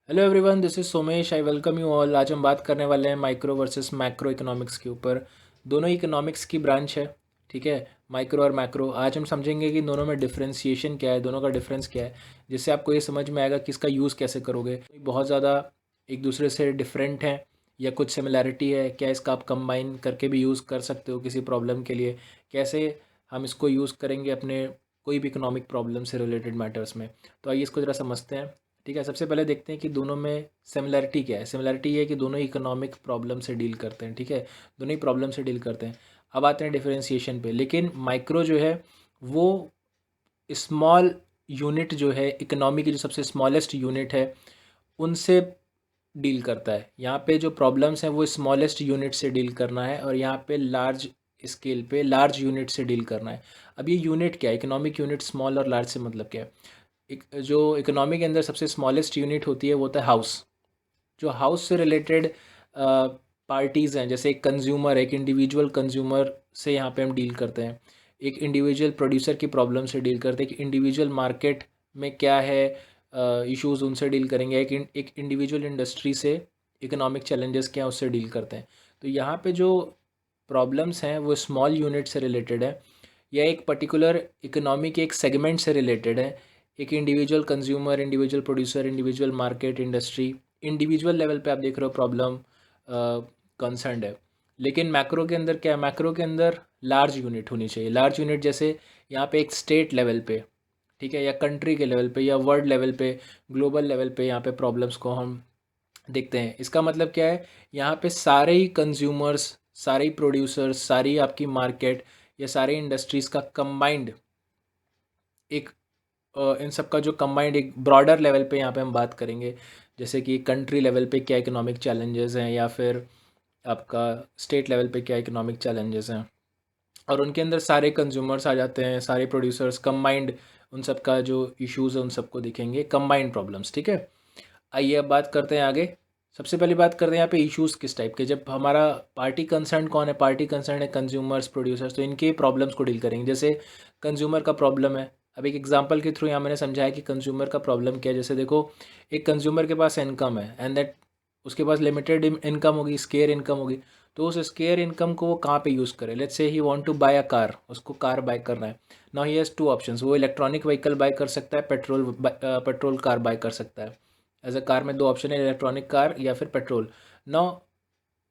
Hello everyone, this is Somesh. I welcome you all. आज हम बात करने वाले हैं माइक्रो वर्सेस मैक्रो इकोनॉमिक्स के ऊपर। दोनों ही इकोनॉमिक्स की ब्रांच है, ठीक है। माइक्रो और मैक्रो। आज हम समझेंगे कि दोनों में डिफरेंशिएशन क्या है, दोनों का डिफरेंस क्या है, जिससे आपको ये समझ में आएगा कि इसका यूज़ कैसे करोगे। बहुत ज़्यादा एक दूसरे से डिफरेंट है या कुछ सिमिलैरिटी है, क्या इसका आप कंबाइन करके भी यूज़ कर सकते हो किसी प्रॉब्लम के लिए, कैसे हम इसको यूज़ करेंगे अपने कोई भी इकोनॉमिक प्रॉब्लम से रिलेटेड मैटर्स में। तो आइए इसको ज़रा समझते हैं। ठीक है, सबसे पहले देखते हैं कि दोनों में सिमिलैरिटी क्या है। सिमिलैरिटी ये है कि दोनों ही इकोनॉमिक प्रॉब्लम से डील करते हैं, ठीक है। दोनों ही प्रॉब्लम से डील करते हैं। अब आते हैं डिफरेंशिएशन पे। लेकिन माइक्रो जो है वो स्मॉल यूनिट जो है, इकोनॉमी की जो सबसे स्मॉलेस्ट यूनिट है उनसे डील करता है। यहाँ पे जो प्रॉब्लम्स हैं वो स्मॉलेस्ट यूनिट से डील करना है, और यहाँ पे लार्ज स्केल पे लार्ज यूनिट से डील करना है। अब ये यूनिट क्या है, इकोनॉमिक यूनिट स्मॉल और लार्ज से मतलब क्या है। जो इकोनॉमी के अंदर सबसे स्मॉलेस्ट यूनिट होती है वो होता है हाउस। जो हाउस से रिलेटेड पार्टीज़ हैं, जैसे एक कंज्यूमर, एक इंडिविजुअल कंज्यूमर से यहाँ पे हम डील करते हैं। एक इंडिविजुअल प्रोड्यूसर की प्रॉब्लम से डील करते हैं कि इंडिविजुअल मार्केट में क्या है इश्यूज, उनसे डील करेंगे। एक इंडिविजुअल इंडस्ट्री से इकोनॉमिक चैलेंजेस क्या है उससे डील करते हैं। तो यहाँ पे जो प्रॉब्लम्स हैं वो स्मॉल यूनिट से रिलेटेड है, या एक पर्टिकुलर इकोनॉमी के एक सेगमेंट से रिलेटेड है। एक individual consumer, individual producer, individual market, industry, individual level पे आप देख रहे हो प्रॉब्लम कंसर्नड है। लेकिन मैक्रो के अंदर क्या है, मैक्रो के अंदर लार्ज यूनिट होनी चाहिए। लार्ज यूनिट जैसे यहाँ पे एक स्टेट लेवल पे, ठीक है, या कंट्री के लेवल पे, या वर्ल्ड लेवल पे, ग्लोबल लेवल पे यहाँ पे प्रॉब्लम्स को हम देखते हैं। इसका मतलब क्या है, यहाँ पे सारे ही कंज्यूमर्स, सारे ही प्रोड्यूसर्स, सारी आपकी मार्केट या सारे इंडस्ट्रीज़ का कंबाइंड एक इन सब का जो कंबाइंड एक ब्रॉडर लेवल पे यहाँ पे हम बात करेंगे। जैसे कि कंट्री लेवल पे क्या इकोनॉमिक चैलेंजेस हैं, या फिर आपका स्टेट लेवल पे क्या इकोनॉमिक चैलेंजेस हैं, और उनके अंदर सारे कंज्यूमर्स आ जाते हैं, सारे प्रोड्यूसर्स कंबाइंड, उन सब का जो इश्यूज़ है उन सबको दिखेंगे, कंबाइंड प्रॉब्लम्स, ठीक है। आइए अब बात करते हैं आगे। सबसे पहली बात करते हैं यहाँ पे इश्यूज़ किस टाइप के। जब हमारा पार्टी कंसर्न कौन है, पार्टी कंसर्न है कंज्यूमर्स, प्रोड्यूसर्स, तो इनके प्रॉब्लम्स को डील करेंगे। जैसे कंज्यूमर का प्रॉब्लम है, अब एक एग्जांपल के थ्रू यहाँ मैंने समझाया कि कंज्यूमर का प्रॉब्लम क्या है। जैसे देखो, एक कंज्यूमर के पास इनकम है एंड दैट उसके पास लिमिटेड इनकम होगी, स्केयर इनकम होगी। तो उस स्केयर इनकम को वो कहाँ पे यूज़ करे। Let's say he want to buy a car, उसको कार बाय करना है। Now he has two options, वो इलेक्ट्रॉनिक व्हीकल बाय कर सकता है, पेट्रोल कार बाय कर सकता है। एज अ कार में दो ऑप्शन है, इलेक्ट्रॉनिक कार या फिर पेट्रोल। नाउ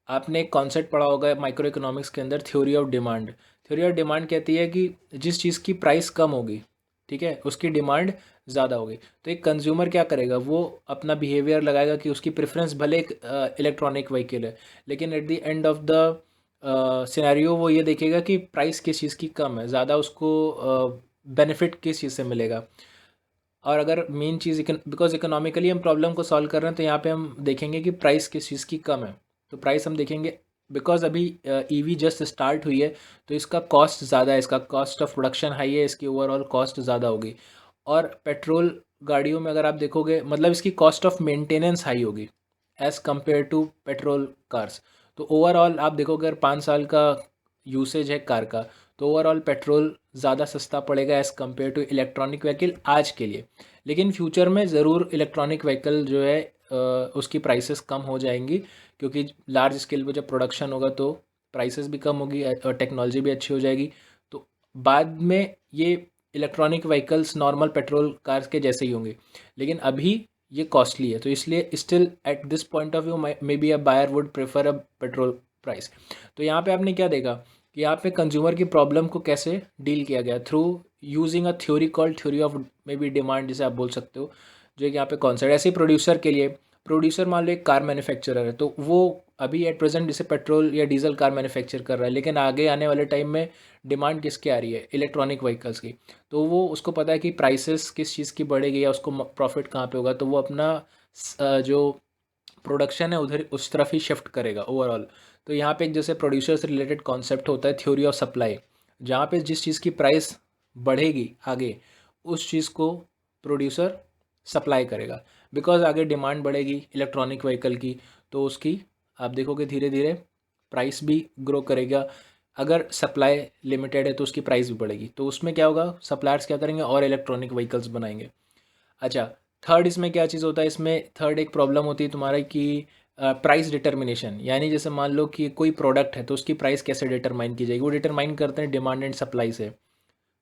आपने एक कॉन्सेप्ट पढ़ा होगा माइक्रो इकोनॉमिक्स के अंदर, theory of demand. Theory of demand कहती है कि जिस चीज़ की प्राइस कम होगी, ठीक है, उसकी डिमांड ज़्यादा होगी। तो एक कंज्यूमर क्या करेगा, वो अपना बिहेवियर लगाएगा कि उसकी प्रेफरेंस भले एक इलेक्ट्रॉनिक व्हीकल है, लेकिन at the end of the scenario वो ये देखेगा कि प्राइस किस चीज़ की कम है, ज़्यादा उसको बेनिफिट किस चीज़ से मिलेगा। और अगर मेन चीज़ बिकॉज इकोनॉमिकली हम प्रॉब्लम को सॉल्व कर रहे हैं, तो यहाँ पे हम देखेंगे कि प्राइस किस चीज़ की कम है। तो प्राइस हम देखेंगे, बिकॉज अभी ईवी जस्ट स्टार्ट हुई है, तो इसका कॉस्ट ज़्यादा है, इसका कॉस्ट ऑफ प्रोडक्शन हाई है, इसकी ओवरऑल कॉस्ट ज़्यादा होगी। और पेट्रोल गाड़ियों में अगर आप देखोगे, मतलब इसकी कॉस्ट ऑफ मेंटेनेंस हाई होगी as compare to petrol cars. तो ओवरऑल आप देखोगे, अगर 5 साल का यूसेज है कार का, तो ओवरऑल पेट्रोल ज़्यादा सस्ता पड़ेगा as compare to electronic vehicle आज के लिए। लेकिन फ्यूचर में ज़रूर इलेक्ट्रॉनिक व्हीकल जो है उसकी प्राइसेस कम हो जाएंगी, क्योंकि लार्ज स्केल पे जब प्रोडक्शन होगा तो प्राइसेस भी कम होगी और टेक्नोलॉजी भी अच्छी हो जाएगी। तो बाद में ये electronic vehicles normal petrol cars के जैसे ही होंगे। लेकिन अभी ये कॉस्टली है, तो इसलिए still at this point of view may be a buyer would prefer a petrol price. तो यहाँ पे आपने क्या देखा कि यहाँ पे कंज्यूमर की प्रॉब्लम को कैसे डील किया गया, through using a theory called theory of may be demand, जिसे आप बोल सकते हो, जो कि यहाँ पे कॉन्सेप्ट। ऐसे प्रोड्यूसर के लिए, प्रोड्यूसर मान लो एक कार मैन्युफैक्चरर है, तो वो अभी एट प्रेजेंट जैसे पेट्रोल या डीजल कार मैन्युफैक्चर कर रहा है, लेकिन आगे आने वाले टाइम में डिमांड किसकी आ रही है, इलेक्ट्रॉनिक व्हीकल्स की। तो वो उसको पता है कि प्राइसेस किस चीज़ की बढ़ेगी या उसको प्रॉफिट कहाँ पे होगा, तो वो अपना जो प्रोडक्शन है उधर उस तरफ ही शिफ्ट करेगा ओवरऑल। तो यहाँ पे एक जैसे प्रोड्यूसर से रिलेटेड कॉन्सेप्ट होता है थ्योरी ऑफ सप्लाई, जहाँ पे जिस चीज़ की प्राइस बढ़ेगी आगे, उस चीज़ को प्रोड्यूसर सप्लाई करेगा। बिकॉज आगे डिमांड बढ़ेगी इलेक्ट्रॉनिक व्हीकल की, तो उसकी आप देखोगे धीरे धीरे प्राइस भी ग्रो करेगा। अगर सप्लाई लिमिटेड है तो उसकी प्राइस भी बढ़ेगी, तो उसमें क्या होगा, सप्लायर्स क्या करेंगे और इलेक्ट्रॉनिक व्हीकल्स बनाएंगे। अच्छा, थर्ड इसमें क्या चीज़ होता है, इसमें थर्ड एक प्रॉब्लम होती है तुम्हारा कि प्राइस डिटर्मिनेशन, यानी जैसे मान लो कि कोई प्रोडक्ट है तो उसकी प्राइस कैसे डिटरमाइन की जाएगी, वो डिटरमाइन करते हैं डिमांड एंड सप्लाई से।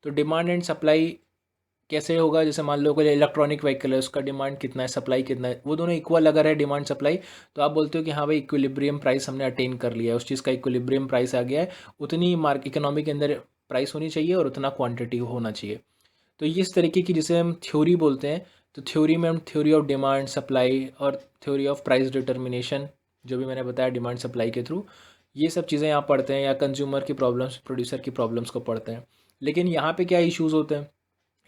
तो डिमांड एंड सप्लाई कैसे होगा, जैसे मान लो कोई इलेक्ट्रॉनिक व्हीकल है, उसका डिमांड कितना है, सप्लाई कितना है, वो दोनों इक्वल अगर है डिमांड सप्लाई, तो आप बोलते हो कि हाँ भाई इक्विलिब्रियम प्राइस हमने अटेन कर लिया है, उस चीज़ का इक्विलिब्रियम प्राइस आ गया है, उतनी इकोनॉमी के अंदर प्राइस होनी चाहिए और उतना क्वांटिटी होना चाहिए। तो ये इस तरीके की जिसे हम थ्योरी बोलते हैं, तो थ्योरी में हम थ्योरी ऑफ डिमांड सप्लाई और थ्योरी ऑफ प्राइस डिटर्मिनेशन, जो भी मैंने बताया डिमांड सप्लाई के थ्रू, ये सब चीज़ें यहाँ पढ़ते हैं, या कंज्यूमर की प्रॉब्लम्स प्रोड्यूसर की प्रॉब्लम्स को पढ़ते हैं। लेकिन यहाँ पे क्या इश्यूज़ होते हैं,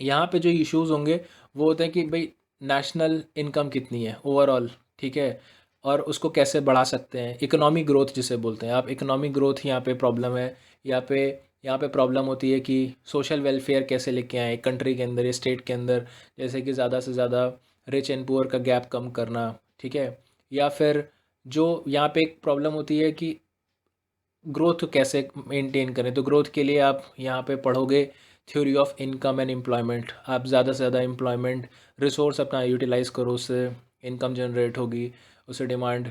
यहाँ पे जो इश्यूज़ होंगे वो होते हैं कि भाई नेशनल इनकम कितनी है ओवरऑल, ठीक है, और उसको कैसे बढ़ा सकते हैं, इकोनॉमिक ग्रोथ जिसे बोलते हैं आप, इकोनॉमिक ग्रोथ यहाँ पे प्रॉब्लम है। यहाँ पे प्रॉब्लम होती है कि सोशल वेलफेयर कैसे लेके आए कंट्री के अंदर या स्टेट के अंदर, जैसे कि ज़्यादा से ज़्यादा रिच एंड पुअर का गैप कम करना, ठीक है। या फिर जो यहाँ पे एक प्रॉब्लम होती है कि ग्रोथ कैसे मेंटेन करें, तो ग्रोथ के लिए आप यहाँ पे पढ़ोगे theory of income and employment, आप ज़्यादा से ज़्यादा एम्प्लॉयमेंट रिसोर्स अपना यूटिलाइज़ करो, उससे इनकम जनरेट होगी, उससे डिमांड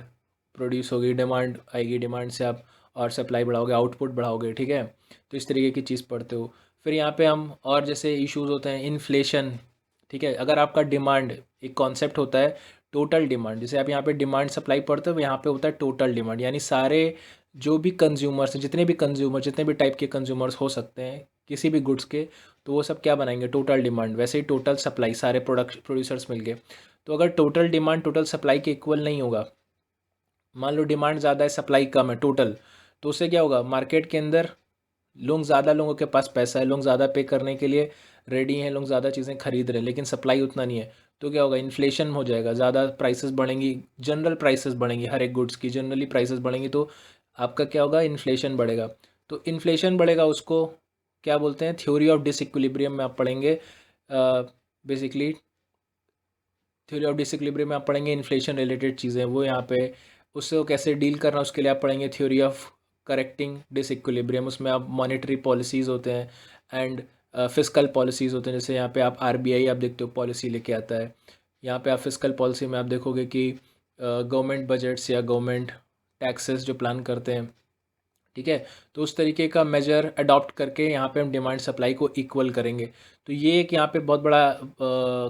प्रोड्यूस होगी, डिमांड आएगी, डिमांड से आप और सप्लाई बढ़ाओगे, आउटपुट बढ़ाओगे, ठीक है। तो इस तरीके की चीज़ पढ़ते हो। फिर यहाँ पे हम और जैसे इश्यूज होते हैं इन्फ्लेशन, ठीक है। अगर आपका डिमांड, एक कॉन्सेप्ट होता है टोटल डिमांड, जैसे आप यहाँ पे डिमांड सप्लाई पढ़ते हो, यहाँ पे होता है टोटल डिमांड, यानी सारे जो भी कंज्यूमर्स हैं, जितने भी टाइप के कंज्यूमर्स हो सकते हैं किसी भी गुड्स के, तो वो सब क्या बनाएंगे, टोटल डिमांड। वैसे ही टोटल सप्लाई, सारे प्रोड्यूसर्स मिलके। तो अगर टोटल डिमांड टोटल सप्लाई के इक्वल नहीं होगा, मान लो डिमांड ज़्यादा है सप्लाई कम है टोटल, तो उससे क्या होगा, मार्केट के अंदर ज़्यादा लोगों के पास पैसा है, लोग ज़्यादा पे करने के लिए रेडी हैं, लोग ज़्यादा चीज़ें खरीद रहे हैं, लेकिन सप्लाई उतना नहीं है, तो क्या होगा, इन्फ्लेशन हो जाएगा, ज़्यादा प्राइसेस बढ़ेंगी, जनरल प्राइसेस बढ़ेंगी, हर एक गुड्स की जनरली प्राइसेस बढ़ेंगी, तो आपका क्या होगा, इन्फ्लेशन बढ़ेगा। तो इन्फ्लेशन बढ़ेगा, उसको क्या बोलते हैं, थ्योरी ऑफ डिसइक्विलिब्रियम में आप पढ़ेंगे। बेसिकली थ्योरी ऑफ डिसइक्विलिब्रियम में आप पढ़ेंगे इन्फ्लेशन रिलेटेड चीज़ें, वो यहाँ पे उससे वो कैसे डील करना, उसके लिए आप पढ़ेंगे थ्योरी ऑफ करेक्टिंग डिसइक्विलिब्रियम। उसमें आप मॉनेटरी पॉलिसीज़ होते हैं एंड फिस्कल पॉलिसीज़ होते हैं, जैसे यहाँ पे आप आरबीआई आप देखते हो पॉलिसी लेके आता है, यहाँ पे आप फिस्कल पॉलिसी में आप देखोगे कि गवर्नमेंट बजट्स या गवर्नमेंट टैक्सेस जो प्लान करते हैं, ठीक है, तो उस तरीके का मेजर अडॉप्ट करके यहाँ पे हम डिमांड सप्लाई को इक्वल करेंगे। तो ये एक यहाँ पे बहुत बड़ा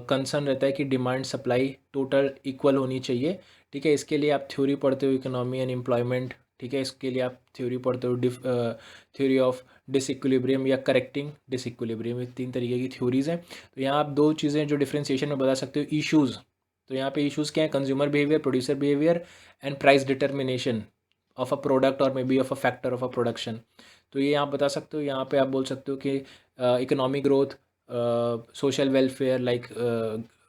कंसर्न रहता है कि डिमांड सप्लाई टोटल इक्वल होनी चाहिए, ठीक है। इसके लिए आप थ्योरी पढ़ते हो इकोनॉमी एंड एम्प्लॉयमेंट, ठीक है, इसके लिए आप थ्योरी पढ़ते हो थ्योरी ऑफ डिसइक्विलिब्रियम या करेक्टिंग डिसइक्विलिब्रियम, ये 3 तरीके की थ्योरीज हैं। तो यहाँ आप 2 चीज़ें जो डिफ्रेंसिएशन में बता सकते हो, इशूज़, तो यहाँ पे इशूज़ क्या हैं, consumer behaviour, producer behaviour and price determination of a product और may be of a factor of a production. तो ये आप बता सकते हो, यहाँ पे आप बोल सकते हो कि economic growth, social welfare, like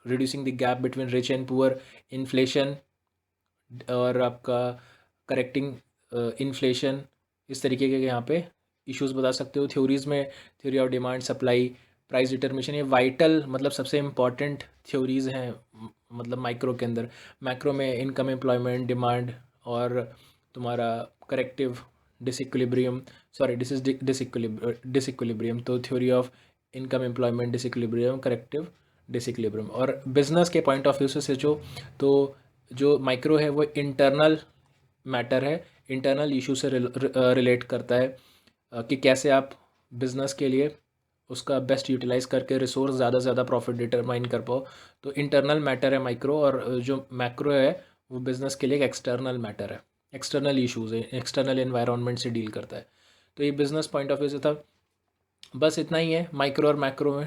reducing the gap between rich and poor, inflation, और आपका करेक्टिंग इन्फ्लेशन, इस तरीके के यहाँ पे इश्यूज बता सकते हो। थ्योरीज़ में theory of demand supply, price determination, ये वाइटल मतलब सबसे इम्पॉर्टेंट थ्योरीज़ हैं, मतलब माइक्रो के अंदर। मैक्रो में इनकम, एम्प्लॉयमेंट, डिमांड और तुम्हारा corrective disequilibrium, sorry this is disequilibrium, तो theory of income, employment, disequilibrium, corrective disequilibrium. और बिजनेस के पॉइंट ऑफ व्यू से सोचो तो जो माइक्रो है वो इंटरनल मैटर है, इंटरनल इशू से रिलेट करता है कि कैसे आप बिज़नेस के लिए उसका बेस्ट यूटिलाइज़ करके रिसोर्स ज़्यादा से ज़्यादा प्रॉफिट डिटरमाइन कर पाओ। तो इंटरनल मैटर है माइक्रो, और जो मैक्रो है वो बिज़नेस के लिए एक एक्सटर्नल मैटर है, एक्सटर्नल इशूज़ है, एक्सटर्नल एनवायरनमेंट से डील करता है। तो ये बिज़नेस पॉइंट ऑफ व्यू से था, बस इतना ही है माइक्रो और मैक्रो में।